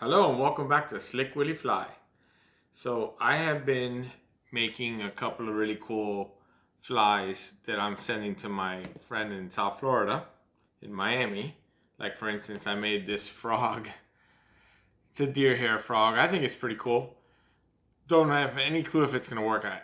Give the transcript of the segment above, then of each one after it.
Hello and welcome back to Slick Willy Fly. So I have been making a couple of really cool flies that I'm sending to my friend in South Florida, in Miami. Like for instance, I made this frog. It's a deer hair frog. I think it's pretty cool. Don't have any clue if it's gonna work. I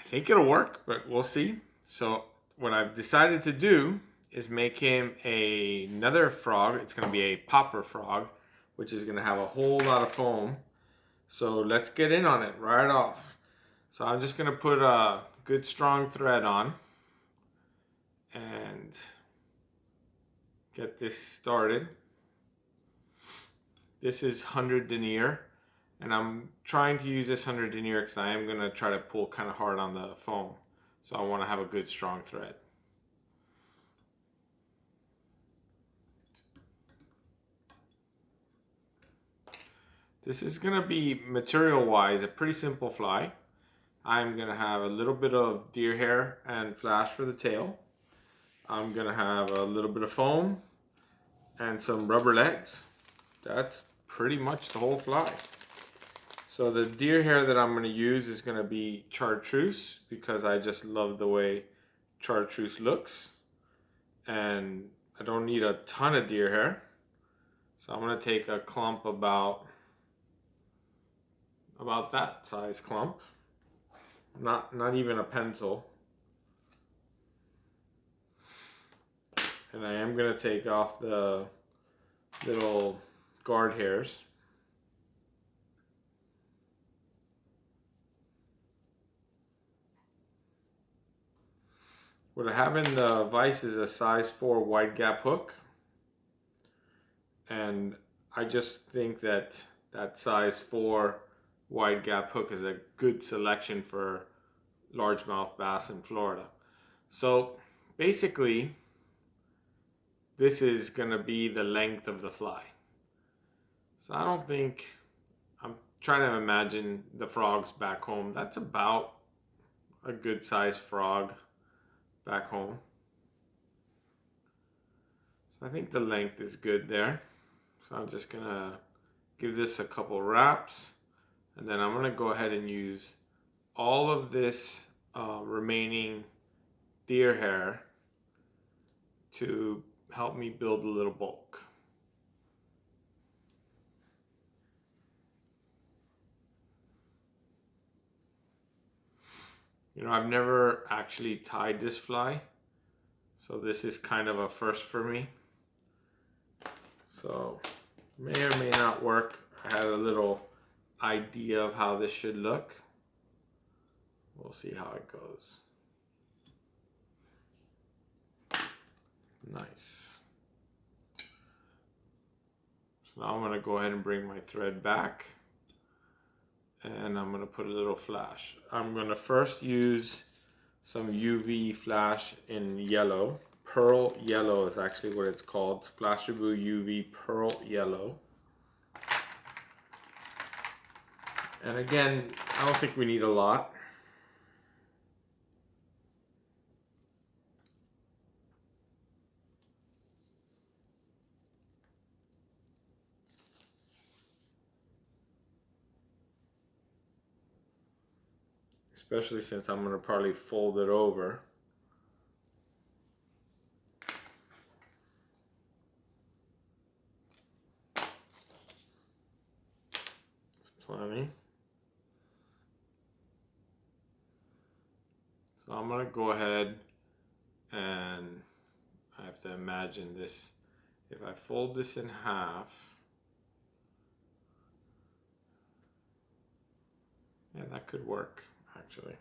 think it'll work, but we'll see. So what I've decided to do is make him another frog. It's gonna be a popper frog, which is gonna have a whole lot of foam. So let's get in on it right off. So I'm just gonna put a good strong thread on and get this started. This is 100 denier, and I'm trying to use this 100 denier because I am gonna try to pull kind of hard on the foam. So I wanna have a good strong thread. This is gonna be material-wise a pretty simple fly. I'm gonna have a little bit of deer hair and flash for the tail. I'm gonna have a little bit of foam and some rubber legs. That's pretty much the whole fly. So the deer hair that I'm gonna use is gonna be Chartreusse because I just love the way Chartreusse looks. And I don't need a ton of deer hair. So I'm gonna take a clump about that size clump. Not even a pencil. And I am gonna take off the little guard hairs. What I have in the vise is a size 4 wide gap hook. And I just think that size 4 wide gap hook is a good selection for largemouth bass in Florida. So basically, this is gonna be the length of the fly. So I don't think, I'm trying to imagine the frogs back home. That's about a good sized frog back home. So I think the length is good there. So I'm just gonna give this a couple wraps, and then I'm gonna go ahead and use all of this remaining deer hair to help me build a little bulk. You know, I've never actually tied this fly, so this is kind of a first for me. So may or may not work. I had a little idea of how this should look. We'll see how it goes. Nice. So now I'm going to go ahead and bring my thread back, and I'm going to put a little flash. I'm going to first use some UV flash in yellow. Pearl yellow is actually what it's called. Flashabou UV Pearl Yellow. And again, I don't think we need a lot. Especially since I'm going to probably fold it over. It's plenty. So I'm going to go ahead and I have to imagine this. If I fold this in half, yeah, that could work actually.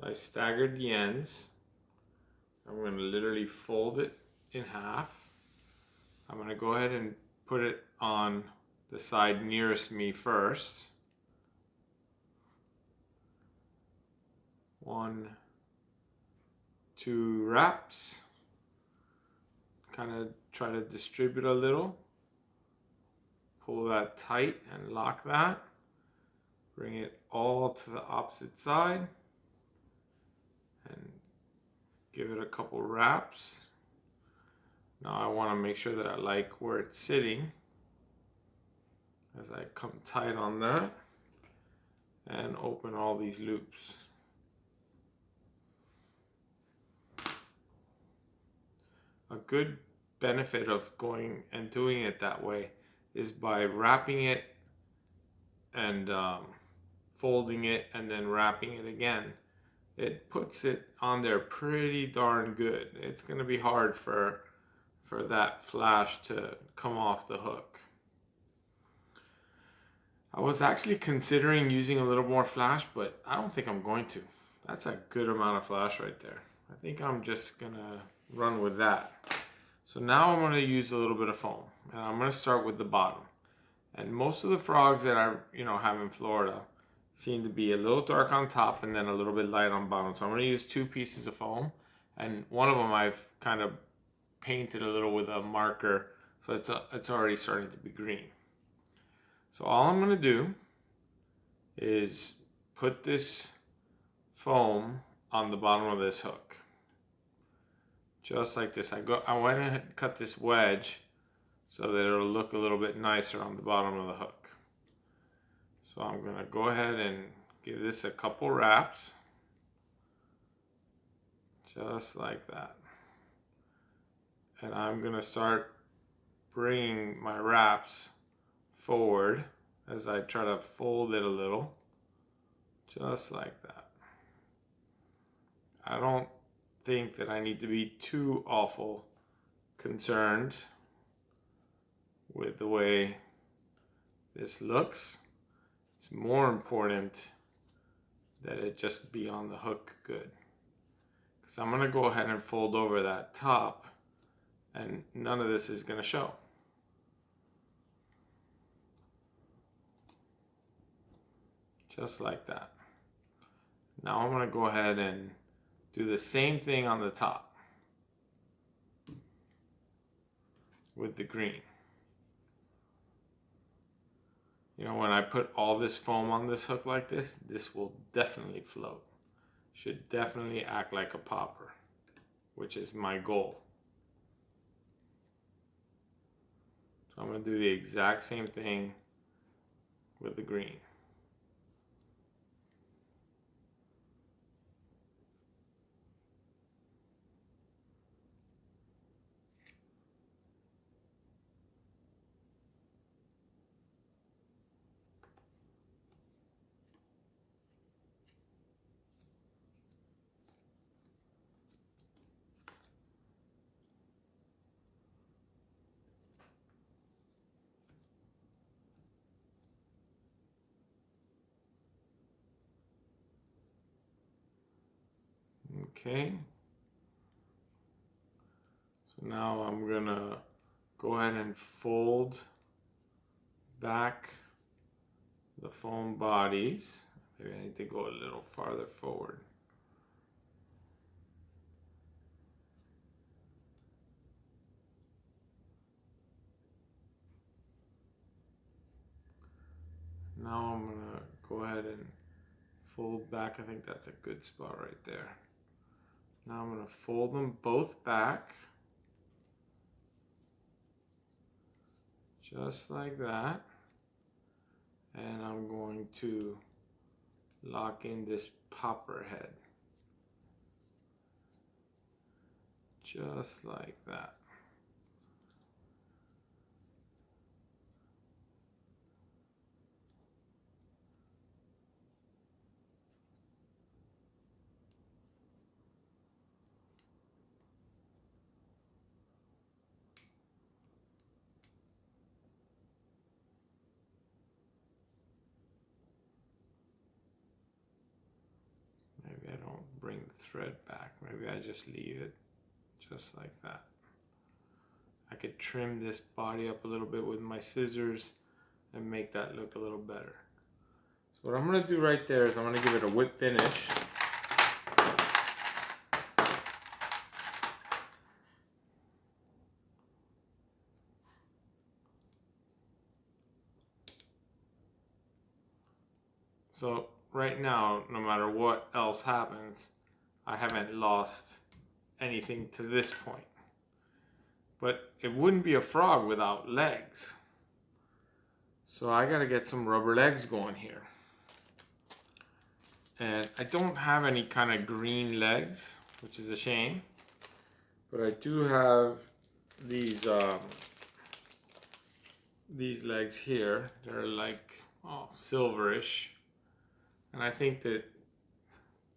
So I staggered the ends. I'm going to literally fold it in half. I'm going to go ahead and put it on the side nearest me first. 1, 2 wraps. Kind of try to distribute a little. Pull that tight and lock that. Bring it all to the opposite side. And give it a couple wraps. Now I want to make sure that I like where it's sitting as I come tight on that and open all these loops. A good benefit of going and doing it that way is by wrapping it and folding it and then wrapping it again. It puts it on there pretty darn good. It's going to be hard for that flash to come off the hook. I was actually considering using a little more flash, but I don't think I'm going to. That's a good amount of flash right there. I think I'm just gonna run with that. So now I'm gonna use a little bit of foam, and I'm gonna start with the bottom. And most of the frogs that I have in Florida seem to be a little dark on top and then a little bit light on bottom. So I'm gonna use 2 pieces of foam, and one of them I've kind of painted a little with a marker, so it's already starting to be green. So all I'm going to do is put this foam on the bottom of this hook. Just like this. I went ahead and cut this wedge so that it'll look a little bit nicer on the bottom of the hook. So I'm going to go ahead and give this a couple wraps. Just like that. And I'm going to start bringing my wraps forward as I try to fold it a little, just like that. I don't think that I need to be too awful concerned with the way this looks. It's more important that it just be on the hook good, because I'm going to go ahead and fold over that top and none of this is going to show. Just like that. Now I'm going to go ahead and do the same thing on the top with the green. When I put all this foam on this hook like this, this will definitely float. Should definitely act like a popper, which is my goal. So I'm going to do the exact same thing with the green. Okay, so now I'm gonna go ahead and fold back the foam bodies. Maybe I need to go a little farther forward. Now I'm gonna go ahead and fold back. I think that's a good spot right there. Now I'm going to fold them both back, just like that. And I'm going to lock in this popper head, just like that. Maybe I don't bring the thread back. Maybe I just leave it just like that. I could trim this body up a little bit with my scissors and make that look a little better. So what I'm going to do right there is I'm going to give it a whip finish. So right now, no matter what else happens, I haven't lost anything to this point. but it wouldn't be a frog without legs. So I gotta get some rubber legs going here. And I don't have any kind of green legs, which is a shame. But I do have these legs here. They're like silverish, and I think that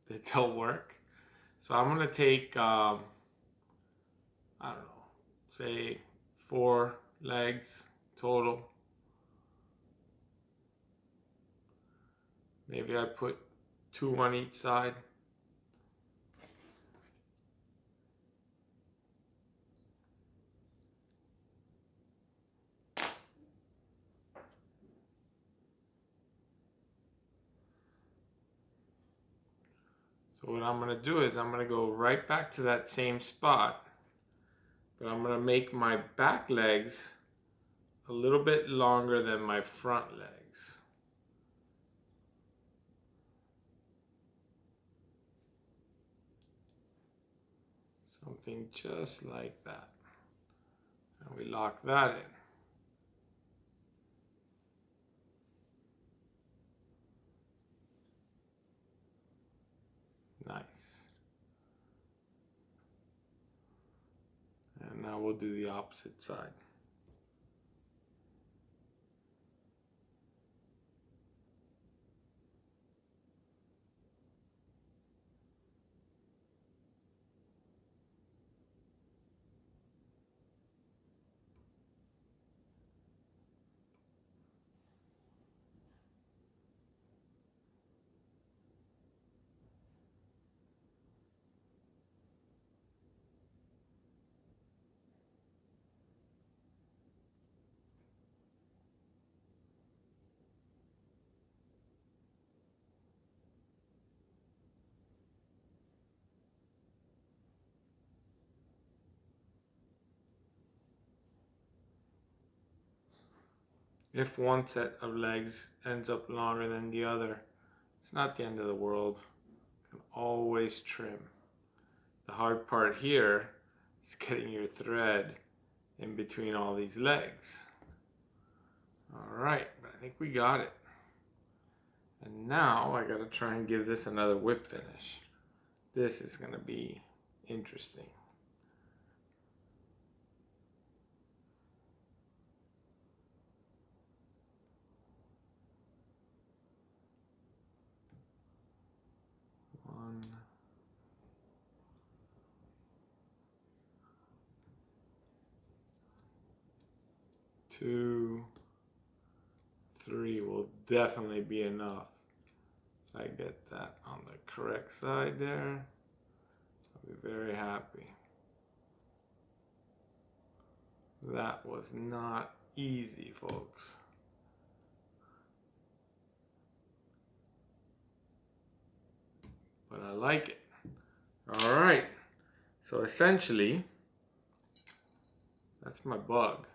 they'll work. So I'm gonna take I don't know, say 4 legs total. Maybe I put 2 on each side. So what I'm going to do is I'm going to go right back to that same spot, but I'm going to make my back legs a little bit longer than my front legs. Something just like that. And we lock that in. Nice. And now we'll do the opposite side. If one set of legs ends up longer than the other, it's not the end of the world. You can always trim. The hard part here is getting your thread in between all these legs. Alright, but I think we got it. And now I gotta try and give this another whip finish. This is gonna be interesting. One, 2, 3 will definitely be enough. If I get that on the correct side there, I'll be very happy. That was not easy, folks. But I like it. All right. So essentially, that's my bug.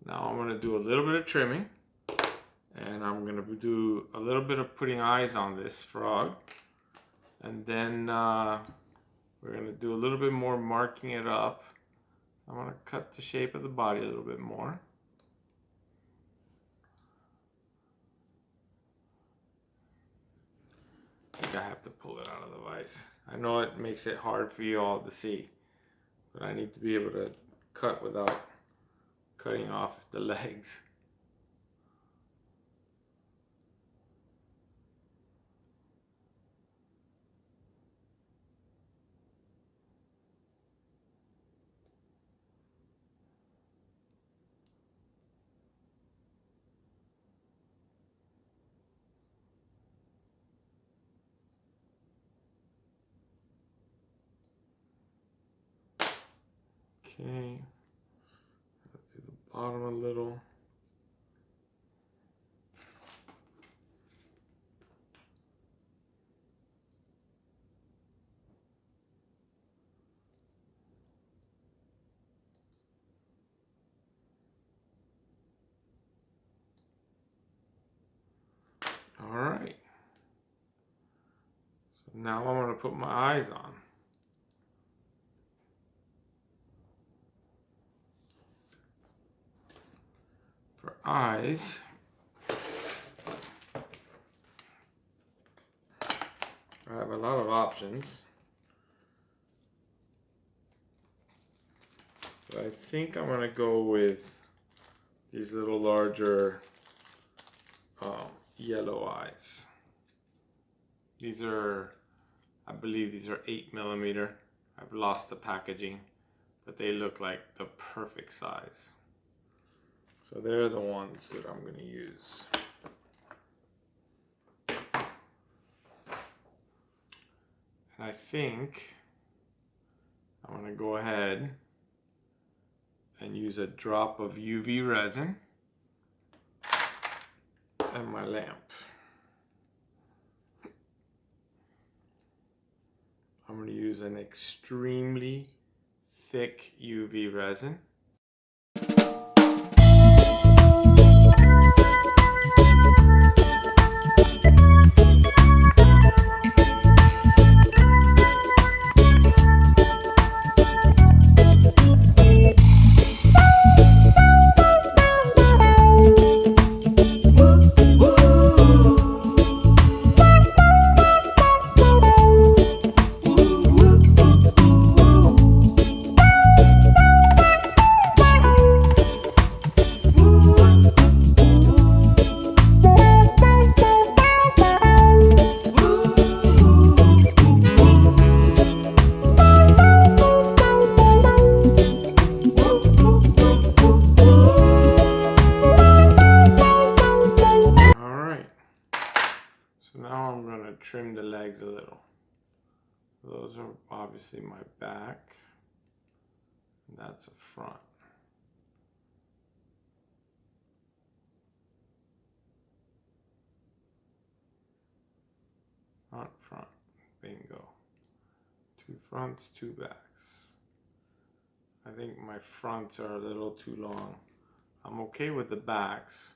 Now I'm gonna do a little bit of trimming, and I'm gonna do a little bit of putting eyes on this frog, and then we're gonna do a little bit more marking it up. I'm gonna cut the shape of the body a little bit more. I think I have to pull it out of the vise. I know it makes it hard for you all to see, but I need to be able to cut without cutting off the legs. Okay, do the bottom a little. All right. So now I'm going to put my eyes on. eyes, I have a lot of options. But I think I'm gonna go with these little larger yellow eyes. These are, I believe these are 8mm. I've lost the packaging, but they look like the perfect size. So they're the ones that I'm gonna use. And I think I'm gonna go ahead and use a drop of UV resin and my lamp. I'm going to use an extremely thick UV resin. So now I'm going to trim the legs a little. Those are obviously my back. And that's a front. Front. Bingo. 2 fronts, 2 backs. I think my fronts are a little too long. I'm okay with the backs,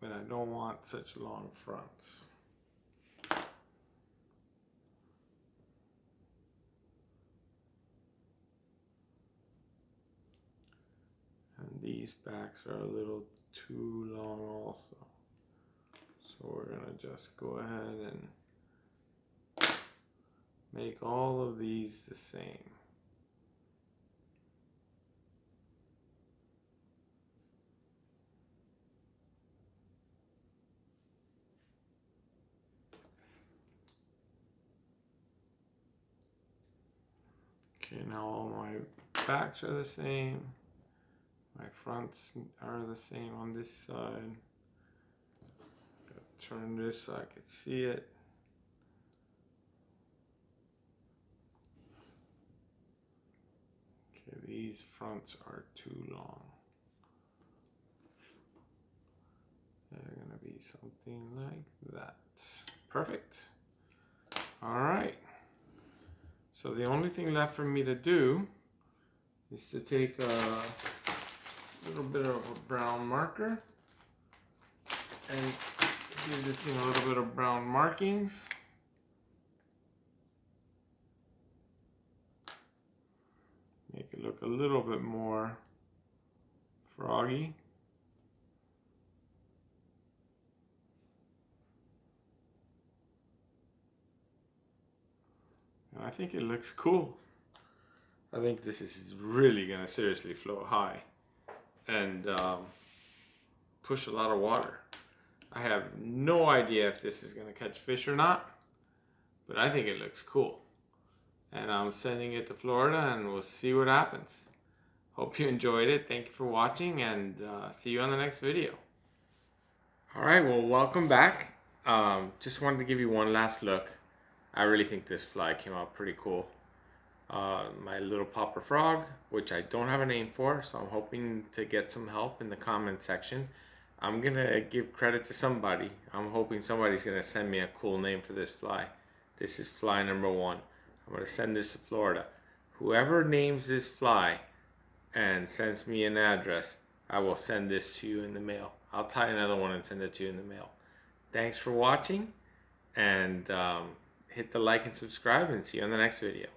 but I don't want such long fronts. And these backs are a little too long also. So we're gonna just go ahead and make all of these the same. Okay, now all my backs are the same. My fronts are the same on this side. Turn this so I can see it. Okay, these fronts are too long. They're gonna be something like that. Perfect. All right. So the only thing left for me to do is to take a little bit of a brown marker and give this thing a little bit of brown markings. Make it look a little bit more froggy. And I think it looks cool. I think this is really gonna seriously float high and push a lot of water. I have no idea if this is gonna catch fish or not, but I think it looks cool. And I'm sending it to Florida and we'll see what happens. Hope you enjoyed it. Thank you for watching and see you on the next video. All right, well, welcome back. Just wanted to give you one last look. I really think this fly came out pretty cool. My little popper frog, which I don't have a name for, so I'm hoping to get some help in the comment section. I'm gonna give credit to somebody. I'm hoping somebody's gonna send me a cool name for this fly. This is fly number 1. I'm gonna send this to Florida. Whoever names this fly and sends me an address, I will send this to you in the mail. I'll tie another one and send it to you in the mail. Thanks for watching, and hit the like and subscribe, and see you on the next video.